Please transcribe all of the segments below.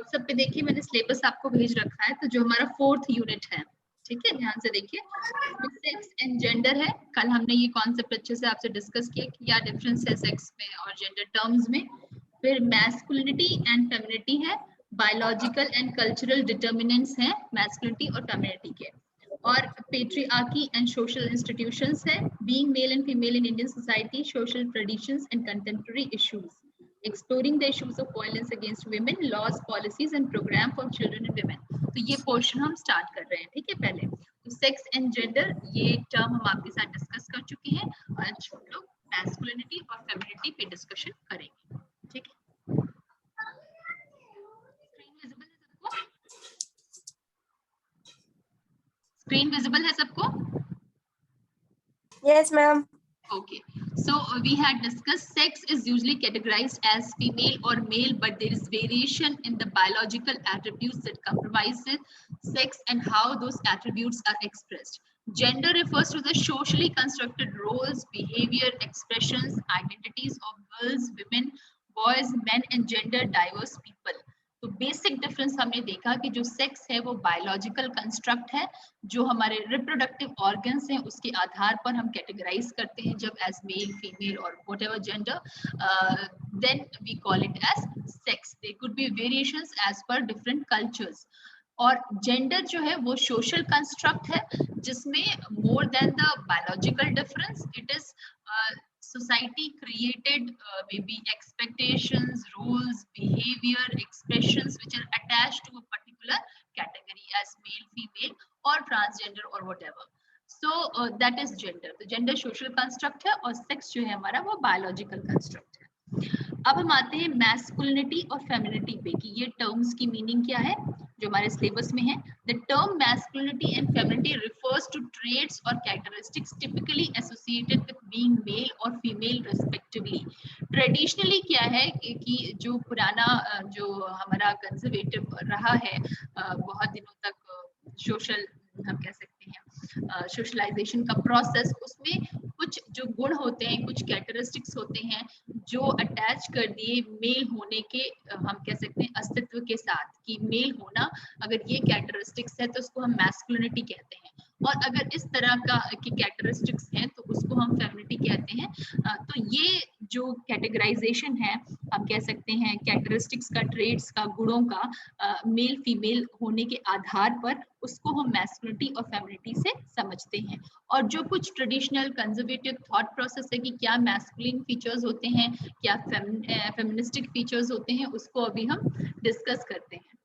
WhatsApp पे देखिए मैंने सिलेबस आपको भेज रखा है, तो जो हमारा 4th यूनिट है, ठीक है, ध्यान से देखिए, सेक्स एंड जेंडर है। कल हमने ये कॉन्सेप्ट अच्छे से आपसे डिस्कस किया कि क्या डिफरेंस है सेक्स में और जेंडर टर्म्स में। फिर मैस्कुलिनिटी एंड फेमिनिटी है, बायोलॉजिकल एंड कल्चरल डिटर्मिनेंट्स हैं मैस्कुलिनिटी और फेमिनिटी के, और पेट्रियार्की एंड सोशल इंस्टीट्यूशंस है, being male and female in Indian society, social traditions and contemporary issues, exploring the issues of violence against women, laws, policies and program for children and women। तो ये portion हम start कर रहे हैं, ठीक है। पहले तो सेक्स एंड जेंडर ये टर्म हम आपके साथ डिस्कस कर चुके हैं, आज हम लोग मैस्कुलिनिटी और फेमिनिटी पे डिस्कशन करेंगे, ठीक है। स्क्रीन विजिबल है सबको? Yes, ma'am. Okay, so we had discussed sex is usually categorized as female or male, but there is variation in the biological attributes that comprise sex and how those attributes are expressed. Gender refers to the socially constructed roles, behavior, expressions, identities of girls, women, boys, men and gender diverse people। तो basic difference हमने देखा कि जो sex है वो biological construct है, जो हमारे रिप्रोडक्टिव ऑर्गन्स हैं उसके आधार पर हम कैटेगराइज करते हैं, जब एज मेल, फीमेल और whatever gender, then we call it as sex. There could be variations as per different cultures. और जेंडर जो है वो सोशल कंस्ट्रक्ट है, जिसमें more than the biological difference it is society created maybe expectations, rules, behavior, expressions which are attached to a particular category as male, female or transgender or whatever। So that is gender। तो gender social construct है और sex जो है हमारा वो biological construct है। अब हम आते हैं मैस्कुलिनिटी और फेमिनिटी पे कि ये टर्म्स की मीनिंग क्या है जो हमारे सिलेबस में है। The term masculinity and femininity refers to traits और characteristics typically associated with being male और फीमेल रिस्पेक्टिवली। ट्रेडिशनली क्या है कि जो पुराना जो हमारा कंजर्वेटिव रहा है बहुत दिनों तक सोशल हम कह सकते हैं सोशलाइजेशन का प्रोसेस, उसमें कुछ जो गुण होते हैं, कुछ कैरेक्टरिस्टिक्स होते हैं जो अटैच कर दिए मेल होने के हम कह सकते हैं अस्तित्व के साथ, कि मेल होना अगर ये कैरेक्टरिस्टिक्स है तो उसको हम मैस्कुलिनिटी कहते हैं, और अगर इस तरह का की कैरेक्टरिस्टिक्स हैं तो उसको हम फेमिनिटी कहते हैं। तो ये जो कैटेगराइजेशन है हम कह सकते हैं कैरेक्टरिस्टिक्स का, ट्रेड्स का, गुणों का मेल फीमेल होने के आधार पर उसको हम मैस्कुलिनिटी और फेमिनिटी से समझते हैं। और जो कुछ ट्रेडिशनल कंजर्वेटिव थॉट प्रोसेस है कि क्या मैस्कुलिन फीचर्स होते हैं, क्या फेमिनिस्टिक फीचर्स होते हैं, उसको अभी हम डिस्कस करते हैं।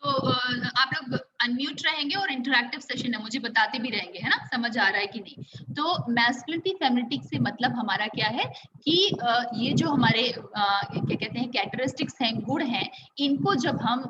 तो आप लोग अनम्यूट रहेंगे और इंटरैक्टिव सेशन है, मुझे बताते भी रहेंगे, है ना, समझ आ रहा है कि नहीं। तो मैस्कुलिनिटी फेमिनिटी से मतलब हमारा क्या है कि ये जो हमारे क्या कहते हैं कैरेक्टरिस्टिक्स हैं, गुण हैं, इनको जब हम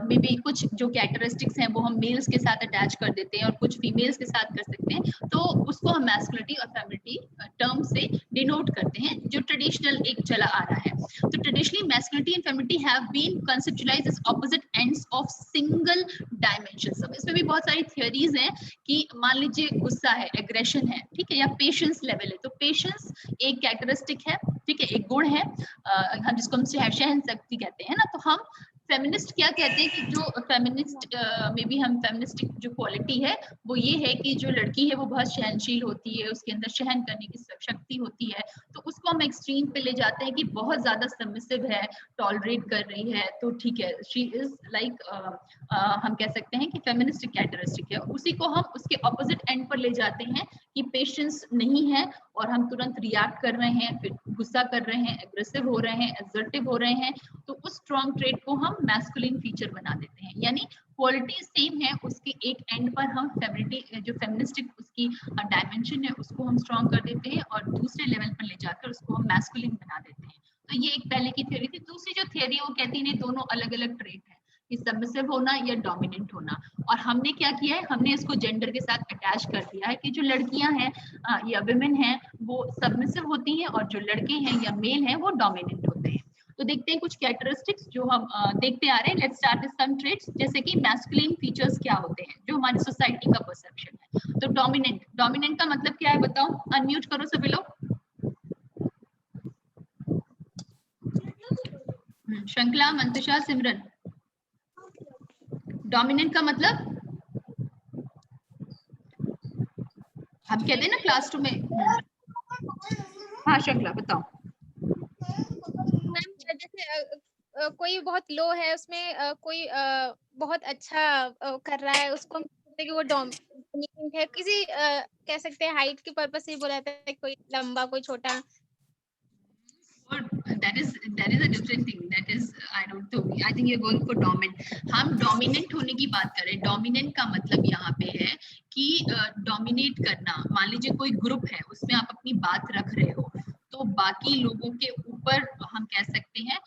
मे बी कुछ जो कैरेक्टरिस्टिक्स हैं वो हम मेल्स के साथ अटैच कर देते हैं और कुछ फीमेल्स के साथ कर सकते हैं, तो उसको हम मैस्कुलिनिटी और फेमिनिटी टर्म से डिनोट करते हैं, जो ट्रेडिशनल एक चला आ रहा है। तो traditionally masculinity and femininity have been conceptualised as opposite ends of single dimension. अब इसमें भी बहुत सारी थियरीज हैं कि मान लीजिए गुस्सा है, एग्रेशन है, ठीक है, या पेशेंस लेवल है, तो पेशेंस एक कैरेक्टरिस्टिक है, ठीक है, एक गुण है, हम जिसको हम सहन शक्ति कहते हैं ना। तो हम फेमिनिस्ट क्या कहते हैं कि जो फेमिनिस्ट में भी हम फेमिनिस्टिक जो क्वालिटी है वो ये है कि जो लड़की है वो बहुत सहनशील होती है, उसके अंदर सहन करने की शक्ति होती है, तो उसको हम एक्सट्रीम पे ले जाते हैं कि बहुत ज्यादा सबमिसिव है, टॉलरेट कर रही है, तो ठीक है, शी इज लाइक हम कह सकते हैं कि फेमिनिस्टिक कैरेक्टरिस्टिक है। उसी को हम उसके ऑपोजिट एंड पर ले जाते हैं कि पेशेंस नहीं है और हम तुरंत रिएक्ट कर रहे हैं, फिर गुस्सा कर रहे हैं, एग्रेसिव हो रहे हैं, असर्टिव हो रहे हैं, तो उस स्ट्रॉन्ग ट्रेट को हम मैस्कुलिन फीचर बना देते हैं। यानी क्वालिटी सेम है, उसके एक एंड पर हम फेमिनिटी जो फेमिनिस्टिक उसकी डायमेंशन है उसको हम स्ट्रॉन्ग कर देते हैं और दूसरे लेवल पर ले जाकर उसको हम मैस्कुलिन बना देते हैं। तो ये एक पहले की थ्योरी थी। दूसरी जो थ्योरी है वो कहती है दोनों अलग अलग ट्रेट है, कि सबमिसिव होना या डोमिनेंट होना। और हमने क्या किया है, हमने इसको जेंडर के साथ अटैच कर दिया है कि जो लड़कियां हैं या विमेन हैं वो सबमिसिव होती हैं और जो लड़के हैं या मेल हैं वो डोमिनेंट होते हैं। तो देखते हैं कुछ कैरेक्टरिस्टिक्स जो हम देखते आ रहे हैं। Let's start with some traits, जैसे कि मैस्कुलिन फीचर्स क्या होते हैं जो हमारी सोसाइटी का परसेप्शन है। तो डोमिनेंट, डोमिनेंट का मतलब क्या है बताओ, अनम्यूट करो सभी लोग। श्रृंखला, मंतुषा, सिमरन। डोमिनेंट का मतलब हम कहते हैं ना क्लास रूम में। हाँ श्रृंखला बताओ। मैम जैसे कोई बहुत लो है, उसमें कोई बहुत अच्छा कर रहा है, उसको हम कहते हैं कि वो डोमिनेंट है। किसी कह सकते हैं हाइट के पर्पस से बोला जाता है, कोई लंबा कोई छोटा। That is a different thing. That is, I don't know. I think you're going for dominant. हम dominant होने की बात करें। dominant का मतलब यहाँ पे है कि dominate करना। मान लीजिए कोई ग्रुप है, उसमें आप अपनी बात रख रहे हो, तो बाकी लोगों के ऊपर हम कह सकते हैं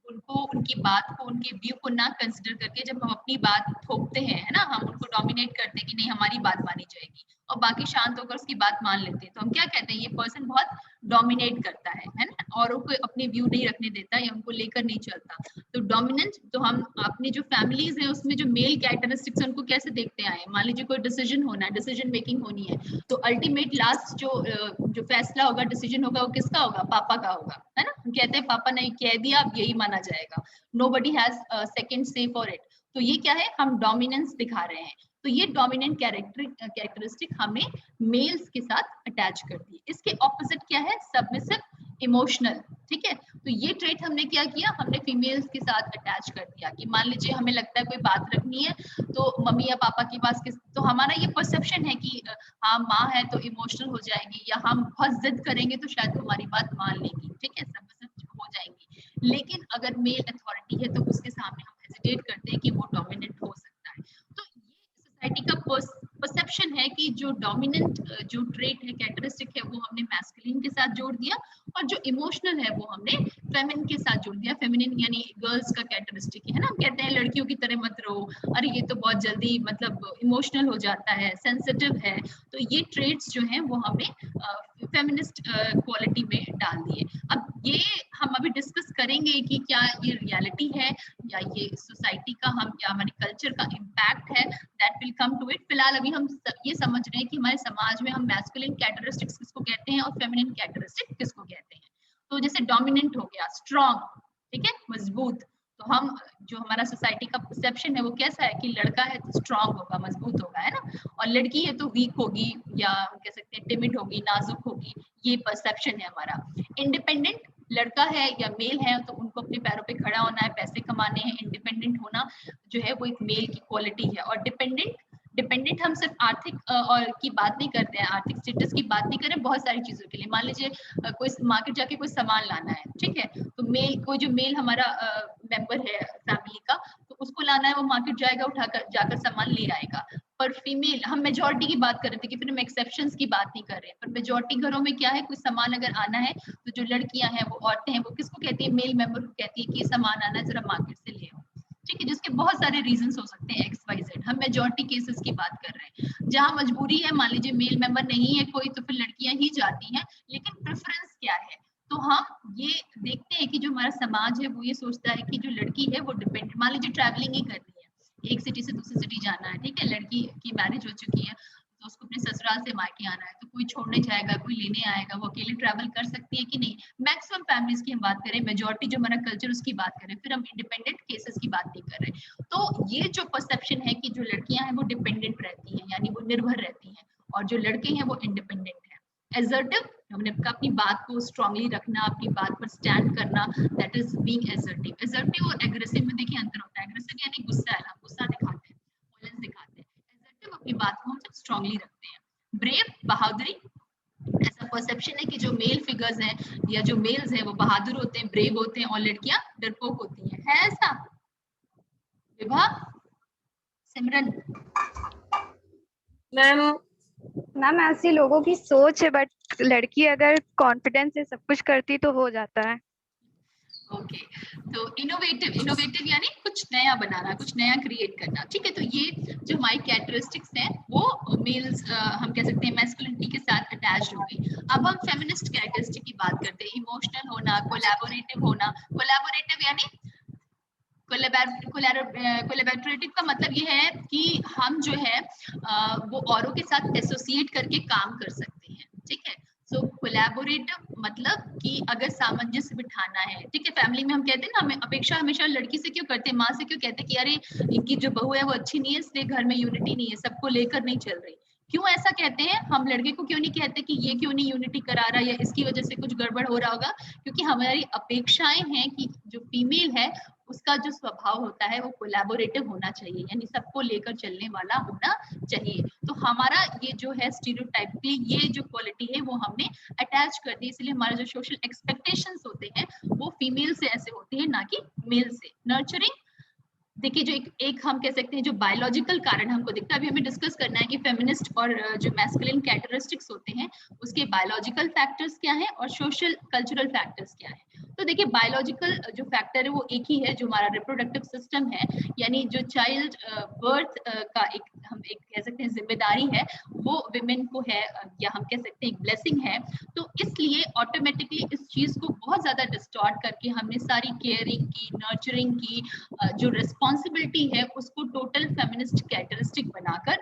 उनको, उनकी बात को, उनके व्यू को ना कंसिडर करके जब हम अपनी बात थोपते हैं, है ना, हम उनको डोमिनेट करते हैं कि नहीं हमारी बात मानी जाएगी, और बाकी शांत होकर उसकी बात मान लेते हैं, तो हम क्या कहते हैं, ये पर्सन बहुत डोमिनेट करता है ना, और उनको अपने व्यू नहीं रखने देता या उनको लेकर नहीं चलता। तो डोमिनेंस, तो हम अपनी जो फैमिलीज है उसमें जो मेल कैरेक्टरिस्टिक्स है उनको कैसे देखते आए। मान लीजिए कोई डिसीजन होना है, डिसीजन मेकिंग होनी है, तो अल्टीमेट लास्ट जो फैसला होगा, डिसीजन होगा, वो किसका होगा, पापा का होगा, है ना। हम कहते हैं पापा ने कह दिया अब यही माना जाएगा, नोबडी हैज सेकंड से फॉर इट। तो ये क्या है, हम डोमिनेंस दिखा रहे हैं। तो ये डोमिनेंट कैरेक्टरिस्टिक हमें मेल्स के साथ अटैच करती है। इसके ऑपोजिट क्या है, सबमिसिव, इमोशनल। ठीक है, तो ये ट्रेट हमने क्या किया, हमने फीमेल्स के साथ अटैच कर दिया कि मान लीजिए हमें लगता है कोई बात रखनी है तो मम्मी या पापा के पास तो हमारा ये परसेप्शन है कि हाँ माँ है तो इमोशनल हो जाएगी, या हम बहुत जिद करेंगे तो शायद हमारी बात मान लेगी। ठीक है, सबमिसिव हो जाएंगी। लेकिन अगर मेल अथॉरिटी है तो उसके सामने हम हेजिटेट करते हैं कि वो डोमिनेंट हो सकता है। तो ये सोसाइटी का परसेप्शन है कि जो डोमिनेंट जो ट्रेट है, कैरेक्टरिस्टिक है, वो हमने मैस्कुलिन के साथ जोड़ दिया, और जो इमोशनल है वो हमने फेमिनिन के साथ जोड़ दिया। फेमिनिन यानी गर्ल्स का कैरेक्टरिस्टिक है ना, हम कहते हैं लड़कियों की तरह मत रहो, अरे ये तो बहुत जल्दी मतलब इमोशनल हो जाता है, सेंसिटिव है। तो ये ट्रेट्स जो हैं वो हमने फेमिनिस्ट क्वालिटी में डाल दिए। अब ये हम अभी डिस्कस करेंगे कि क्या ये रियलिटी है या ये सोसाइटी का, हम या हमारे कल्चर का इम्पैक्ट है, that will come to it. फिलहाल अभी हम ये समझ रहे हैं कि हमारे समाज में हम मैस्कुलिन कैरेक्टरिस्टिक्स किसको कहते हैं और फेमिनिन कैरेक्टरिस्टिक किसको कहते हैं। तो जैसे डोमिनेंट हो गया, स्ट्रॉन्ग, ठीक है, मजबूत। तो हम जो हमारा सोसाइटी का परसेप्शन है वो कैसा है कि लड़का है तो स्ट्रॉन्ग होगा, मजबूत होगा, है ना, और लड़की है तो वीक होगी, या कह सकते हैं टिमिड होगी, नाजुक होगी। ये परसेप्शन है हमारा। इंडिपेंडेंट, लड़का है या मेल है तो उनको अपने पैरों पे खड़ा होना है, पैसे कमाने हैं। इंडिपेंडेंट होना जो है वो एक मेल की क्वालिटी है। और डिपेंडेंट, डिपेंडेंट हम सिर्फ आर्थिक और की बात नहीं करते हैं, आर्थिक स्टेटस की बात नहीं करें, बहुत सारी चीजों के लिए। मान लीजिए कोई मार्केट जाके कोई सामान लाना है, ठीक है, तो मेल, कोई जो मेल हमारा मेंबर है फैमिली का, तो उसको लाना है, वो मार्केट जाएगा, उठाकर जाकर सामान ले आएगा। पर फीमेल, हम मेजोरिटी की बात कर रहे थे कि फिर हम एक्सेप्शंस की बात नहीं कर रहे हैं, पर मेजोरिटी घरों में क्या है, कोई सामान अगर आना है तो जो लड़कियां हैं, वो औरतें हैं, वो किसको कहती है, मेल मेंबर को कहती है कि ये सामान आना है, जरा मार्केट से ले आओ। ठीक है, जिसके बहुत सारे रीजंस हो सकते हैं, एक्स वाई जेड। हम मेजोरिटी केसेस की बात कर रहे हैं जहां मजबूरी है, मान लीजिए मेल मेंबर नहीं है कोई, तो फिर लड़कियां ही जाती हैं। लेकिन प्रेफरेंस क्या है, तो हम ये देखते हैं कि जो हमारा समाज है वो ये सोचता है कि जो लड़की है वो डिपेंडेंट, मान लीजिए ट्रैवलिंग ही करनी है, एक सिटी से दूसरी सिटी जाना है, ठीक है, लड़की की मैरिज हो चुकी है तो उसको अपने ससुराल से मायके आना है, तो कोई छोड़ने जाएगा, कोई लेने आएगा, वो अकेले ट्रैवल कर सकती है कि नहीं। मैक्सिमम फैमिलीज की हम बात करें, मेजोरिटी जो हमारा कल्चर उसकी बात करें, फिर हम इंडिपेंडेंट केसेस की बात नहीं कर रहे। तो ये जो परसेप्शन है कि जो लड़कियां हैं वो डिपेंडेंट रहती हैं, यानी वो निर्भर रहती हैं, और जो लड़के हैं वो इंडिपेंडेंट है। एसर्टिव, हमने अपनी बात को स्ट्रांगली रखना, अपनी बात पर स्टैंड करना, that is being assertive. Assertive और एग्रेसिव में देखिए अंतर होता है। एग्रेसिव यानी गुस्सा है, हम गुस्सा दिखाते हैं, वायलेंस दिखाते हैं। एसर्टिव अपनी बात को हम सब स्ट्रांगली रखते हैं। ब्रेव, बहादुरी, ऐसा परसेप्शन है कि जो मेल फिगर्स हैं या जो मेल्स हैं वो बहादुर होते हैं, ब्रेव होते हैं, और लड़कियां डरपोक होती हैं। है ऐसा? विभा, सिमरन? मैम, मैम ऐसी लोगों की सोच है, बट लड़की अगर कॉन्फिडेंस से सब कुछ करती तो हो जाता है। ओके, तो इनोवेटिव यानी कुछ नया बनाना, कुछ नया क्रिएट करना, ठीक है। तो ये जो हमारी कैरेक्टरिस्टिक्स हैं वो मेल्स हम कह सकते हैं मैस्कुलिनिटी के साथ अटैच्ड हो गई। अब हम फेमिनिस्ट कैरेक्टरिस्टिक की बात करते हैं, इमोशनल होना, कोलैबोरेटिव होना। कोलैबोरेटिव यानी कोलैबोरेटिव का मतलब ये है कि हम जो है वो औरों के साथ एसोसिएट करके काम कर सकते हैं, ठीक है। सो कोलैबोरेटिव मतलब कि अगर सामंजस्य बिठाना है, ठीक है। फैमिली में हम कहते हैं ना, हमें अपेक्षा हमेशा लड़की से क्यों करते हैं, माँ से क्यों कहते हैं कि अरे इनकी जो बहू है वो अच्छी नहीं है इसलिए घर में यूनिटी नहीं है, सबको लेकर नहीं चल रही। क्यों ऐसा कहते हैं? हम लड़के को क्यों नहीं कहते कि ये क्यों नहीं यूनिटी करा रहा, या इसकी वजह से कुछ गड़बड़ हो रहा होगा? क्योंकि हमारी अपेक्षाएं हैं कि जो फीमेल है उसका जो स्वभाव होता है वो कोलैबोरेटिव होना चाहिए, यानी सबको लेकर चलने वाला होना चाहिए। तो हमारा ये जो है स्टीरियोटाइपली ये जो क्वालिटी है वो हमने अटैच कर दी, इसलिए हमारे जो सोशल एक्सपेक्टेशंस होते हैं वो फीमेल से ऐसे होते हैं, ना कि मेल से। नर्चरिंग, देखिए जो एक हम कह सकते हैं जो बायोलॉजिकल कारण हमको दिखता है, अभी हमें डिस्कस करना है कि फेमिनिस्ट और जो मैस्कुलिन कैरेक्टरिस्टिक्स होते हैं उसके बायोलॉजिकल फैक्टर्स क्या है और सोशल कल्चरल फैक्टर्स क्या है। तो देखिए बायोलॉजिकल जो फैक्टर है वो एक ही है, जो हमारा रिप्रोडक्टिव सिस्टम है, यानी जो चाइल्ड बर्थ का एक हम एक कह सकते हैं जिम्मेदारी है वो विमेन को है, या हम कह सकते हैं एक ब्लेसिंग है। तो इसलिए ऑटोमेटिकली इस चीज को बहुत ज्यादा डिस्टॉर्ट करके हमने सारी केयरिंग की, नर्चरिंग की, जो रिस्पॉन्सिबिलिटी है उसको टोटल फेमिनिस्ट कैरेक्टरिस्टिक बनाकर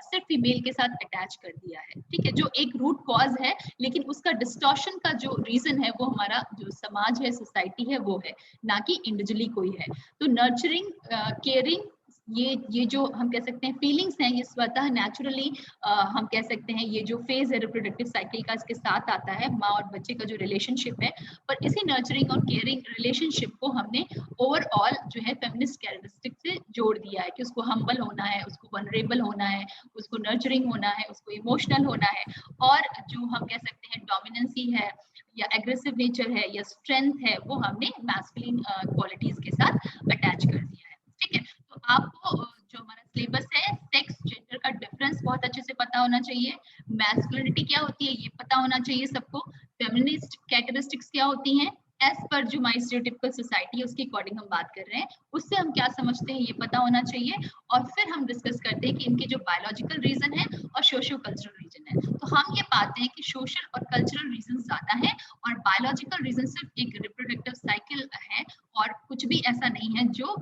सिर्फ फीमेल के साथ अटैच कर दिया है, ठीक है। जो एक रूट कॉज है, लेकिन उसका डिस्टॉर्शन का जो रीजन है वो हमारा जो समाज है, सोसाइटी है वो है, ना कि इंडिविजुअली कोई है। तो नर्चरिंग, केयरिंग, ये जो हम कह सकते हैं फीलिंग्स हैं, ये स्वतः नेचुरली हम कह सकते हैं ये जो फेज है रिप्रोडक्टिव साइकिल का इसके साथ आता है, माँ और बच्चे का जो रिलेशनशिप है। पर इसी नर्चरिंग और केयरिंग रिलेशनशिप को हमने ओवरऑल जो है फेमिनिस्ट कैरेक्टरिस्टिक से जोड़ दिया है कि उसको हम्बल होना है, उसको वनरेबल होना है, उसको नर्चरिंग होना है, उसको इमोशनल होना है, और जो हम कह सकते हैं डोमिनेंसी है या एग्रेसिव नेचर है या स्ट्रेंथ है वो हमने मैस्कुलिन क्वालिटीज के साथ अटैच कर दिया है, ठीक है। तो आपको जो हमारा सिलेबस है सेक्स जेंडर का डिफरेंस बहुत अच्छे से पता होना चाहिए, मैस्कुलिनिटी क्या होती है ये पता होना चाहिए सबको, फेमिनिस्ट कैरेक्टरिस्टिक्स क्या होती हैं एज पर जो हमारी स्टीरियोटिपिकल सोसाइटी है उसके अकॉर्डिंग हम बात कर रहे हैं, उससे हम क्या समझते हैं ये पता होना चाहिए। और फिर हम डिस्कस करते हैं कि इनके जो बायोलॉजिकल रीजन है और सोशियो कल्चरल रीजन है। तो हम ये पाते हैं कि सोशल और कल्चरल रीजन ज्यादा है और बायोलॉजिकल रीजन सिर्फ एक रिप्रोडक्टिव साइकिल है, और कुछ भी ऐसा नहीं है जो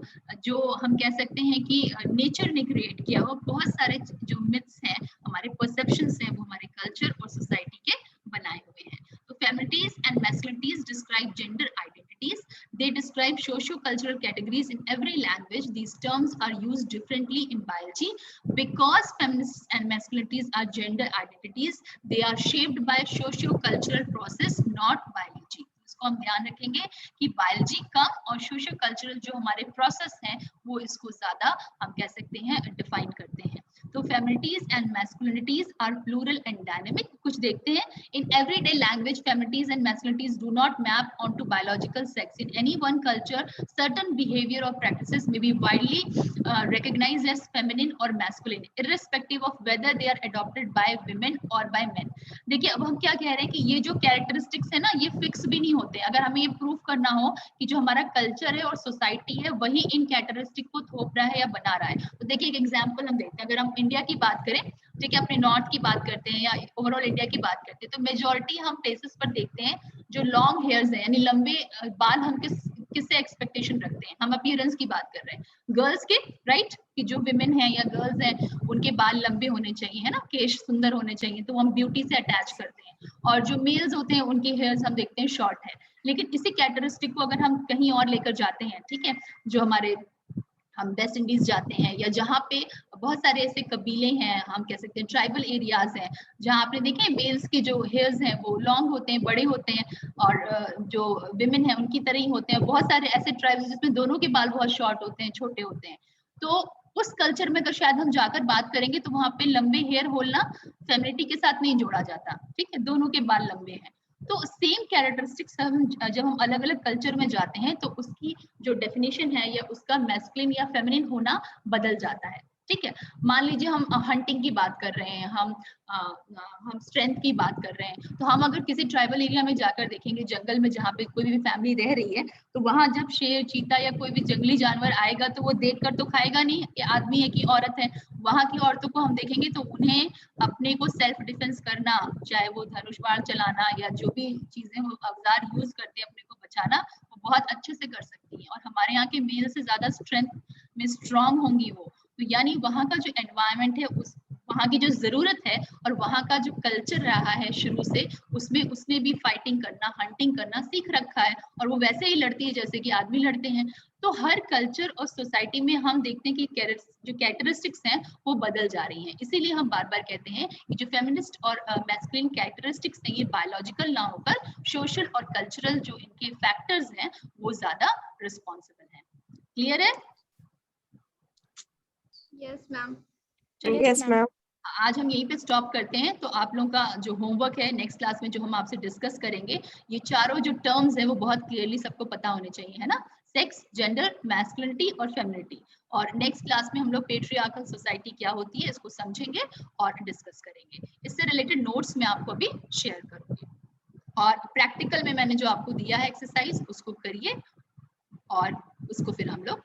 जो हम कह सकते हैं कि नेचर ने क्रिएट किया। वो बहुत सारे जो मिथ्स हैं, हमारे परसेप्शंस हैं, वो हमारे कल्चर और सोसाइटी के बनाए हुए हैं। So feminities and masculinities describe gender identities. They describe socio-cultural categories in every language. These terms are used differently in biology. Because feminists and masculinities are gender identities, they are shaped by socio-cultural process, not biology. इसको हम ध्यान रखेंगे कि biology कम और socio cultural जो हमारे process हैं वो इसको ज्यादा हम कह सकते हैं डिफाइन करते हैं। तो femininities and masculinities are plural and dynamic. कुछ देखते हैं, in everyday language femininities and masculinities do not map onto biological sex. In any one culture, certain behavior or practices may be widely recognized as feminine or masculine, irrespective of whether they are adopted by women or by men. देखिए अब हम क्या कह रहे हैं कि ये जो कैरेक्टरिस्टिक्स है ना ये फिक्स भी नहीं होते। अगर हमें ये प्रूफ करना हो कि जो हमारा कल्चर है और सोसाइटी है वही इन कैरेक्टरिस्टिक को थोप रहा है या बना रहा है, तो देखिए एक एग्जांपल हम देखते हैं। अगर हम इंडिया की बात करें, ठीक है, अपने नॉर्थ की बात करते हैं या ओवरऑल इंडिया की बात करते हैं, तो मेजोरिटी हम प्लेसेस पर देखते हैं जो लॉन्ग हेयर्स है, यानी लंबे बाल हम किससे एक्सपेक्टेशन रखते हैं, हम अपीयरेंस की बात कर रहे हैं गर्ल्स के, राइट, कि जो विमेन है या गर्ल्स हैं उनके बाल लंबे होने चाहिए, है ना, केश सुंदर होने चाहिए, तो हम ब्यूटी से अटैच करते हैं। और जो मेल्स होते हैं उनके हेयर्स हम देखते हैं शॉर्ट है। लेकिन इसी कैरेक्टरिस्टिक को अगर हम कहीं और लेकर जाते हैं, ठीक है, जो हमारे हम वेस्ट इंडीज जाते हैं या जहाँ पे बहुत सारे ऐसे कबीले हैं, हम कह सकते हैं ट्राइबल एरियाज हैं, जहाँ आपने देखे मेल्स के जो हेयर्स हैं वो लॉन्ग होते हैं, बड़े होते हैं, और जो विमेन है उनकी तरह ही होते हैं। बहुत सारे ऐसे ट्राइब्स जिसमें दोनों के बाल बहुत शॉर्ट होते हैं, छोटे होते हैं। तो उस कल्चर में अगर शायद हम जाकर बात करेंगे तो वहां पे लंबे हेयर होना फेमिनिटी के साथ नहीं जोड़ा जाता, ठीक है, दोनों के बाल लंबे हैं। तो सेम कैरेक्टरिस्टिक्स जब हम अलग अलग कल्चर में जाते हैं तो उसकी जो डेफिनेशन है या उसका मैस्कुलिन या फेमिनिन होना बदल जाता है। ठीक है। मान लीजिए हम हंटिंग की बात कर रहे हैं, हम स्ट्रेंथ की बात कर रहे हैं, तो हम अगर किसी ट्राइबल एरिया में जाकर देखेंगे, जंगल में जहाँ पे कोई भी फैमिली रह रही है, तो वहां जब शेर, चीता या कोई भी जंगली जानवर आएगा तो वो देखकर तो खाएगा नहीं कि आदमी है कि औरत है। वहां की औरतों को हम देखेंगे तो उन्हें अपने को सेल्फ डिफेंस करना, चाहे वो धनुष बाण चलाना या जो भी चीजें वो औजार यूज करते हैं अपने को बचाना, वो बहुत अच्छे से कर सकती है। और हमारे यहाँ के मेल से ज्यादा स्ट्रेंथ में स्ट्रांग होंगी वो। तो यानी वहाँ का जो एनवायरनमेंट है, उस वहाँ की जो जरूरत है और वहाँ का जो कल्चर रहा है शुरू से, उसमें उसने भी फाइटिंग करना, हंटिंग करना सीख रखा है, और वो वैसे ही लड़ती है जैसे कि आदमी लड़ते हैं। तो हर कल्चर और सोसाइटी में हम देखते हैं कि जो कैरेक्टरिस्टिक्स हैं वो बदल जा रही हैं। इसीलिए हम बार बार कहते हैं कि जो फेमिनिस्ट और मैस्कुलिन कैरेक्टरिस्टिक्स हैं, ये बायोलॉजिकल ना होकर सोशल और कल्चरल जो इनके फैक्टर्स हैं वो ज्यादा रिस्पॉन्सिबल हैं। क्लियर है? Yes ma'am. Yes ma'am. आज हम यहीं पे स्टॉप करते हैं। तो आप लोगों का जो होमवर्क है नेक्स्ट क्लास में जो हम आपसे डिस्कस करेंगे, ये चारों जो टर्म्स है वो बहुत क्लियरली सबको पता होने चाहिए, है ना? सेक्स, जेंडर, मैस्कुलिनिटी और फेमिनिटी। और नेक्स्ट क्लास में हम लोग पेट्रियार्कल सोसाइटी क्या होती है इसको समझेंगे और डिस्कस करेंगे। इससे रिलेटेड नोट्स मैं आपको अभी शेयर करूंगी। और प्रैक्टिकल में मैंने जो आपको दिया है एक्सरसाइज, उसको करिए और उसको फिर हम लोग